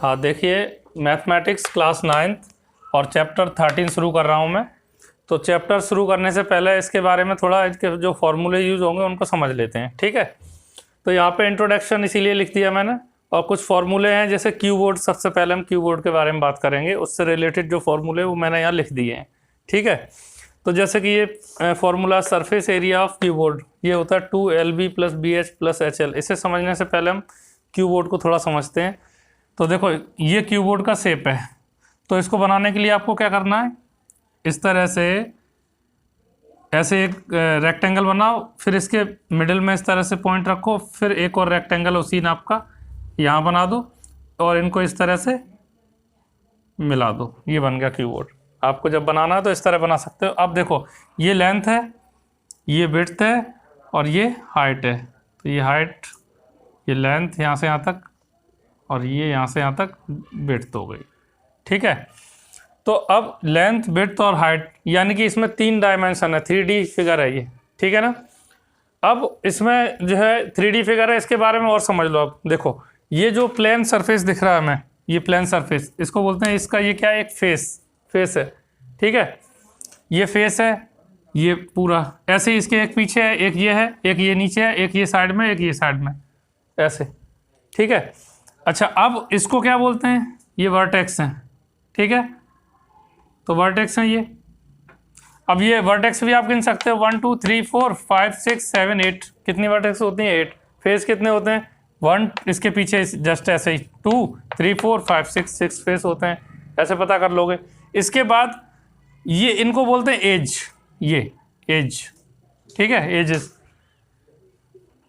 हाँ देखिए, mathematics class 9th और चैप्टर 13 शुरू कर रहा हूँ मैं। तो चैप्टर शुरू करने से पहले इसके बारे में थोड़ा इसके जो फॉर्मूले यूज़ होंगे उनको समझ लेते हैं, ठीक है। तो यहाँ पे इंट्रोडक्शन इसीलिए लिख दिया मैंने, और कुछ फॉर्मूले हैं जैसे क्यू बोर्ड। सबसे पहले हम क्यू बोर्ड के बारे में बात करेंगे, उससे रिलेटेड जो फॉर्मूले वो मैंने यहाँ लिख दिए हैं, ठीक है। तो जैसे कि ये formula surface area of Q board, ये होता है 2LB + BH + HL। इसे समझने से पहले हम क्यू बोर्ड को थोड़ा समझते हैं। तो देखो, ये क्यू बोर्ड का शेप है, तो इसको बनाने के लिए आपको क्या करना है, इस तरह से ऐसे एक रेक्टेंगल बनाओ, फिर इसके मिडिल में इस तरह से पॉइंट रखो, फिर एक और रेक्टेंगल उसी नाप का यहाँ बना दो और इनको इस तरह से मिला दो। ये बन गया क्यू बोर्ड। आपको जब बनाना है तो इस तरह बना सकते हो। अब देखो, ये लेंथ है, ये विड्थ है और ये हाइट है। तो ये हाइट, ये लेंथ यहाँ से यहाँ तक, और ये यहाँ से यहाँ तक विड्थ हो गई, ठीक है। तो अब लेंथ, विड्थ और हाइट, यानी कि इसमें 3 डायमेंशन है, 3D फिगर है ये, ठीक है ना। अब इसमें जो है 3D फिगर है, इसके बारे में और समझ लो। अब देखो, ये जो प्लेन सरफेस दिख रहा है हमें, ये प्लेन सरफेस, इसको बोलते हैं, इसका ये क्या है, एक फेस है, ठीक है। ये फेस है, ये पूरा ऐसे ही, इसके एक पीछे है, एक ये है, एक ये नीचे है, एक ये साइड में, एक ये साइड में, ऐसे, ठीक है। अच्छा, अब इसको क्या बोलते हैं, ये वर्टेक्स हैं, ठीक है। तो वर्टेक्स हैं ये। अब ये वर्टेक्स भी आप गिन सकते हो, 1 2 3 4 5 6 7 8। कितनी वर्टेक्स होती हैं, 8। फेस कितने होते हैं, 1, इसके पीछे जस्ट ऐसे ही 2 3 4 5 6 फेस होते हैं, ऐसे पता कर लोगे। इसके बाद ये, इनको बोलते हैं एज, ये एज, ठीक है, एजेस।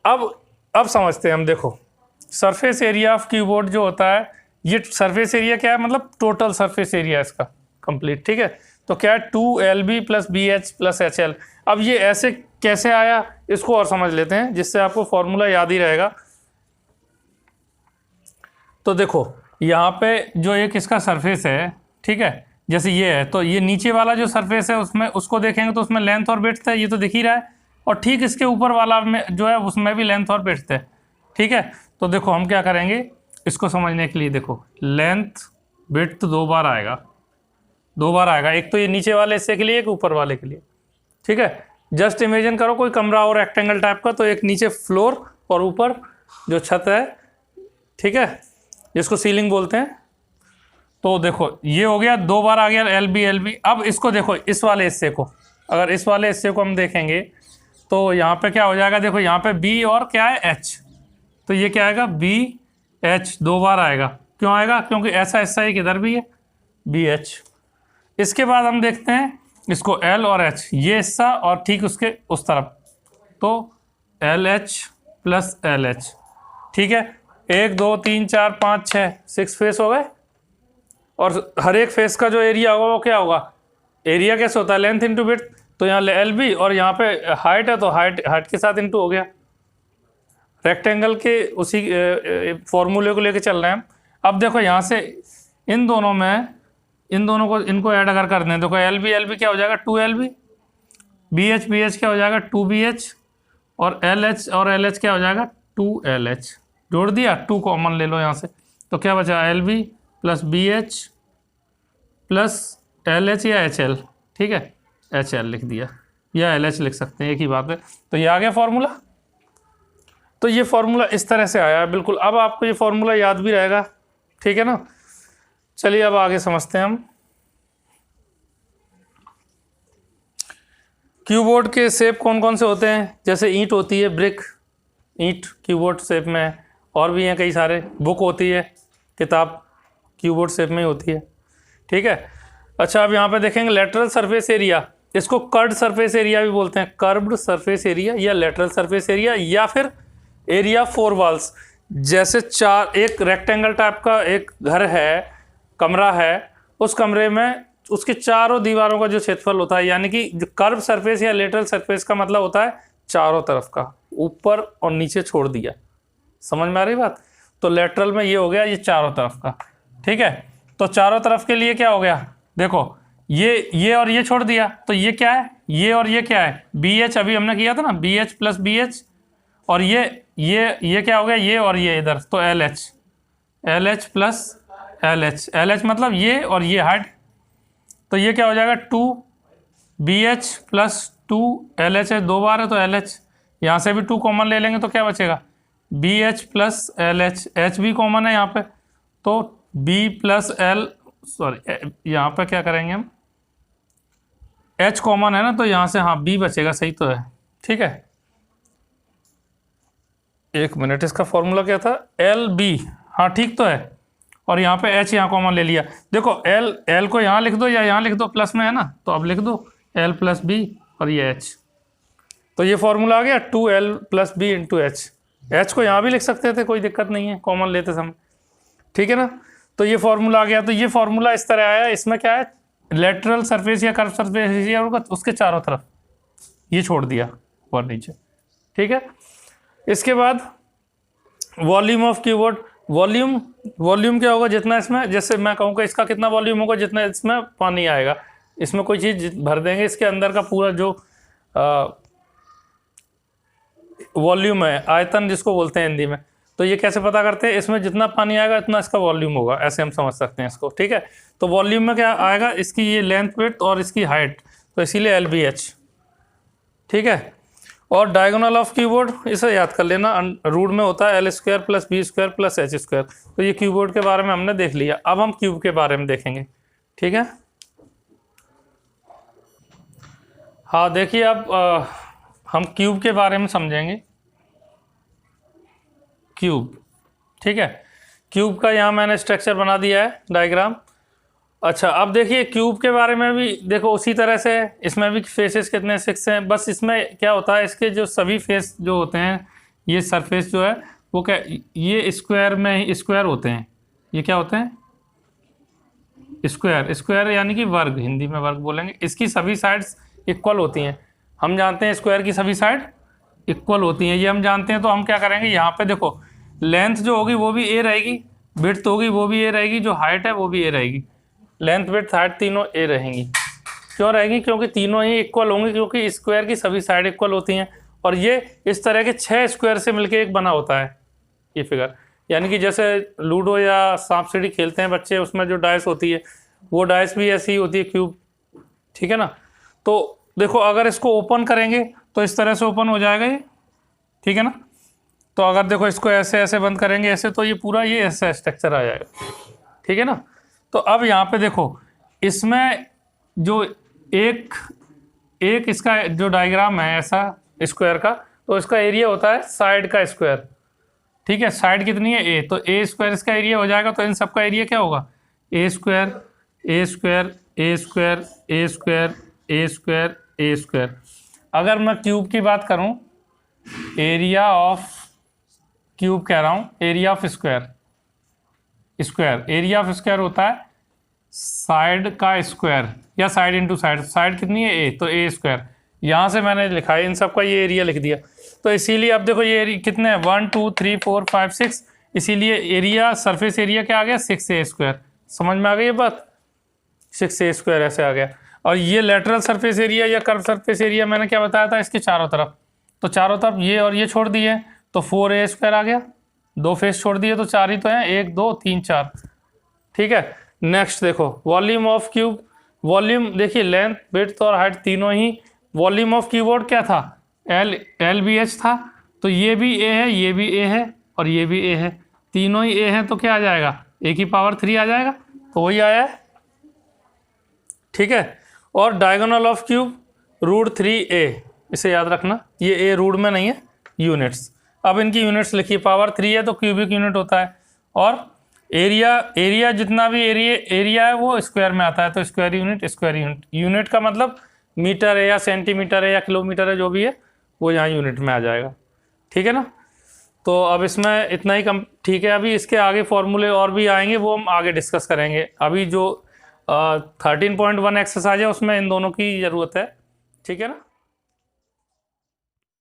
अब समझते हैं हम। देखो, surface area of Q board जो होता है, ये सरफेस एरिया क्या है, मतलब टोटल सरफेस एरिया इसका कंप्लीट, ठीक है। तो क्या है, 2LB + BH + HL। अब ये ऐसे कैसे आया, इसको और समझ लेते हैं, जिससे आपको फॉर्मूला याद ही रहेगा। तो देखो, यहाँ पे जो एक इसका सरफेस है, ठीक है, जैसे ये है, तो ये नीचे वाला जो सरफेस है उसमें, उसको देखेंगे तो उसमें लेंथ और विड्थ है, ये तो दिख ही रहा है। और ठीक इसके ऊपर वाला में जो है, उसमें भी लेंथ और विड्थ है, ठीक है। तो देखो, हम क्या करेंगे इसको समझने के लिए। देखो, लेंथ विड्थ 2 बार आएगा, 2 बार आएगा। एक तो ये नीचे वाले हिस्से के लिए, एक ऊपर वाले के लिए, ठीक है। जस्ट इमेजिन करो कोई कमरा और रेक्टेंगल टाइप का, तो एक नीचे फ्लोर और ऊपर जो छत है, ठीक है, जिसको सीलिंग बोलते हैं। तो देखो, ये हो गया, 2 बार आ गया LB। अब इसको देखो, इस वाले हिस्से को, अगर इस वाले हिस्से को हम देखेंगे तो यहाँ पे क्या हो जाएगा, देखो यहाँ पे B और क्या है, H। तो ये क्या आएगा, BH 2 बार आएगा। क्यों आएगा, क्योंकि ऐसा हिस्सा एक इधर भी है, BH। इसके बाद हम देखते हैं इसको, L और H, ये हिस्सा और ठीक उसके उस तरफ, तो LH + LH, ठीक है। 1 2 3 4 5 6 फेस हो गए। और हर एक फेस का जो एरिया होगा वो क्या होगा, एरिया कैसे होता है, लेंथ इंटू विड्थ। तो यहाँ LB और यहाँ पे हाइट है, तो हाइट के साथ इंटू हो गया। रेक्टेंगल के उसी फॉर्मूले को लेके चल रहे हैं हम। अब देखो, यहाँ से इन दोनों में, इन दोनों को, इनको ऐड अगर कर दें, देखो LB क्या हो जाएगा, 2LB। BH क्या हो जाएगा, 2BH। और LH और LH क्या हो जाएगा, 2LH। जोड़ दिया, 2 कॉमन ले लो यहाँ से, तो क्या बचा, LB + BH + LH या HL, ठीक है, HL लिख दिया, या LH लिख सकते हैं, एक ही बात है। तो ये आ गया फॉर्मूला। तो ये फॉर्मूला इस तरह से आया, बिल्कुल। अब आपको ये फॉर्मूला याद भी रहेगा, ठीक है ना। चलिए अब आगे समझते हैं हम। क्यूबोर्ड के शेप कौन कौन से होते हैं, जैसे ईंट होती है, ब्रिक, ईंट क्यूबोर्ड शेप में है। और भी हैं कई सारे, बुक होती है, किताब क्यूबोर्ड शेप में ही होती है, ठीक है। अच्छा, अब यहाँ पे देखेंगे लेटरल सरफेस एरिया, इसको कर्व्ड सरफेस एरिया भी बोलते हैं, कर्व्ड सरफेस एरिया या लेटरल सरफेस एरिया, या फिर एरिया 4 वॉल्स। जैसे एक रेक्टेंगल टाइप का एक घर है, कमरा है, उस कमरे में उसके चारों दीवारों का जो क्षेत्रफल होता है, यानी कि जो कर्व सरफेस या लेटरल सरफेस का मतलब होता है चारों तरफ का, ऊपर और नीचे छोड़ दिया। समझ में आ रही बात। तो लेटरल में ये हो गया, ये चारों तरफ का, ठीक है। तो चारों तरफ के लिए क्या हो गया, देखो, ये और ये छोड़ दिया, तो ये क्या है, ये और ये क्या है, BH। अभी हमने किया था ना, BH + BH। और ये क्या हो गया, ये और ये इधर, तो LH + LH मतलब ये और ये हाइट, तो ये क्या हो जाएगा 2BH प्लस 2LH है, 2 बार है तो LH, यहाँ से भी 2 कॉमन ले लेंगे तो क्या बचेगा BH प्लस LH, H भी कॉमन है यहाँ पे तो B प्लस L, सॉरी यहाँ पे क्या करेंगे हम, H कॉमन है ना तो यहाँ से हाँ B बचेगा, सही तो है, ठीक है। एक मिनट, इसका फॉर्मूला क्या था, LB, हाँ ठीक तो है, और यहाँ पे H यहाँ कॉमन ले लिया। देखो L को यहाँ लिख दो या यहाँ लिख दो, प्लस में है ना तो अब लिख दो L प्लस B और ये H, तो ये फॉर्मूला आ गया 2L plus B into H। H को यहाँ भी लिख सकते थे, कोई दिक्कत नहीं है कॉमन लेते समय, ठीक है ना। तो ये फॉर्मूला आ गया, तो ये फॉर्मूला इस तरह आया, इसमें क्या है लेटरल सरफेस या कर्व सरफेस एरिया होगा उसके चारों तरफ ये छोड़ दिया और नीचे, ठीक है। इसके बाद वॉल्यूम ऑफ क्यूबोर्ड, वॉल्यूम क्या होगा, जितना इसमें, जैसे मैं कहूँगा इसका कितना वॉल्यूम होगा, जितना इसमें पानी आएगा, इसमें कोई चीज़ भर देंगे, इसके अंदर का पूरा जो वॉल्यूम है, आयतन जिसको बोलते हैं हिंदी में, तो ये कैसे पता करते हैं, इसमें जितना पानी आएगा इतना इसका वॉल्यूम होगा, ऐसे हम समझ सकते हैं इसको, ठीक है। तो वॉल्यूम में क्या आएगा, इसकी ये लेंथ विड्थ और इसकी हाइट, तो इसीलिए LBH, ठीक है। और डायगोनल ऑफ क्यूबोर्ड, इसे याद कर लेना, रूट में होता है L² plus B² plus H²। तो ये क्यूबोर्ड के बारे में हमने देख लिया, अब हम क्यूब के बारे में देखेंगे, ठीक है। हाँ देखिए, अब हम क्यूब के बारे में समझेंगे, क्यूब, ठीक है। क्यूब का यहाँ मैंने स्ट्रक्चर बना दिया है, डायग्राम। अच्छा, अब देखिए क्यूब के बारे में भी देखो उसी तरह से, इसमें भी फेसेस कितने 6 हैं, बस इसमें क्या होता है, इसके जो सभी फेस जो होते हैं, ये सरफेस जो है वो क्या, ये स्क्वायर में स्क्वायर होते हैं, ये क्या होते हैं स्क्वायर यानी कि वर्ग, हिंदी में वर्ग बोलेंगे। इसकी सभी साइड्स इक्वल होती हैं, हम जानते हैं स्क्वायर की सभी साइड इक्वल होती हैं, ये हम जानते हैं। तो हम क्या करेंगे, यहाँ पे देखो लेंथ जो होगी वो भी A रहेगी, विड्थ होगी वो भी A रहेगी, जो हाइट है वो भी A रहेगी, लेंथ विड्थ हाइट तीनों A रहेंगी। क्यों रहेंगी, क्योंकि तीनों ही इक्वल होंगी, क्योंकि स्क्वायर की सभी साइड इक्वल होती हैं। और ये इस तरह के 6 स्क्वायर से मिलकर एक बना होता है ये फिगर, यानी कि जैसे लूडो या सांप सीढ़ी खेलते हैं बच्चे, उसमें जो डाइस होती है वो डाइस भी ऐसी ही होती है क्यूब, ठीक है ना। तो देखो अगर इसको ओपन करेंगे तो इस तरह से ओपन हो जाएगा ये, ठीक है ना। तो अगर देखो इसको ऐसे ऐसे बंद करेंगे ऐसे, तो ये पूरा ये ऐसा स्ट्रक्चर आ जाएगा, ठीक है ना। तो अब यहाँ पे देखो इसमें जो एक इसका जो डायग्राम है ऐसा स्क्वायर का, तो इसका एरिया होता है साइड का स्क्वायर, ठीक है। साइड कितनी है A, तो A² इसका एरिया हो जाएगा। तो इन सबका एरिया क्या होगा A² A² A² A² A² A²। अगर मैं क्यूब की बात करूं, एरिया ऑफ क्यूब कह रहा हूं, area of square area of square होता है साइड का स्क्वायर या साइड इंटू साइड, साइड कितनी है A, तो A²। यहाँ से मैंने लिखा है इन सब का ये एरिया लिख दिया। तो इसीलिए अब देखो ये एरिया कितने हैं 1 2 3 4 5 6, इसीलिए एरिया सरफेस एरिया क्या आ गया 6A²। समझ में आ गई ये बात, 6A² ऐसे आ गया। और ये लेटरल सरफेस एरिया या कर्व सरफेस एरिया मैंने क्या बताया था, इसके चारों तरफ, तो चारों तरफ ये और ये छोड़ दिए तो 4A² आ गया, 2 फेस छोड़ दिए तो 4 ही तो हैं, 1 2 3 4, ठीक है। नेक्स्ट देखो वॉल्यूम ऑफ क्यूब, वॉल्यूम देखिए लेंथ विड्थ और हाइट तीनों ही। वॉल्यूम ऑफ कीबोर्ड क्या था LBH था, तो ये भी A है, ये भी A है और ये भी A है, तीनों ही A है, तो क्या आ जाएगा A⁴ आ जाएगा, तो वही आया है, ठीक है। और डायगोनल ऑफ क्यूब √3A, इसे याद रखना, ये A रूट में नहीं है, यूनिट्स। अब इनकी यूनिट्स लिखिए, पावर 3 है तो क्यूबिक यूनिट होता है। और एरिया जितना भी एरिया है वो स्क्वायर में आता है, तो स्क्वायर यूनिट, यूनिट का मतलब मीटर है या सेंटीमीटर है या किलोमीटर है, जो भी है वो यहाँ यूनिट में आ जाएगा, ठीक है ना। तो अब इसमें इतना ही कम, ठीक है। अभी इसके आगे फॉर्मूले और भी आएंगे, वो हम आगे डिस्कस करेंगे। अभी जो 13.1 एक्सरसाइज है उसमें इन दोनों की ज़रूरत है, ठीक है ना।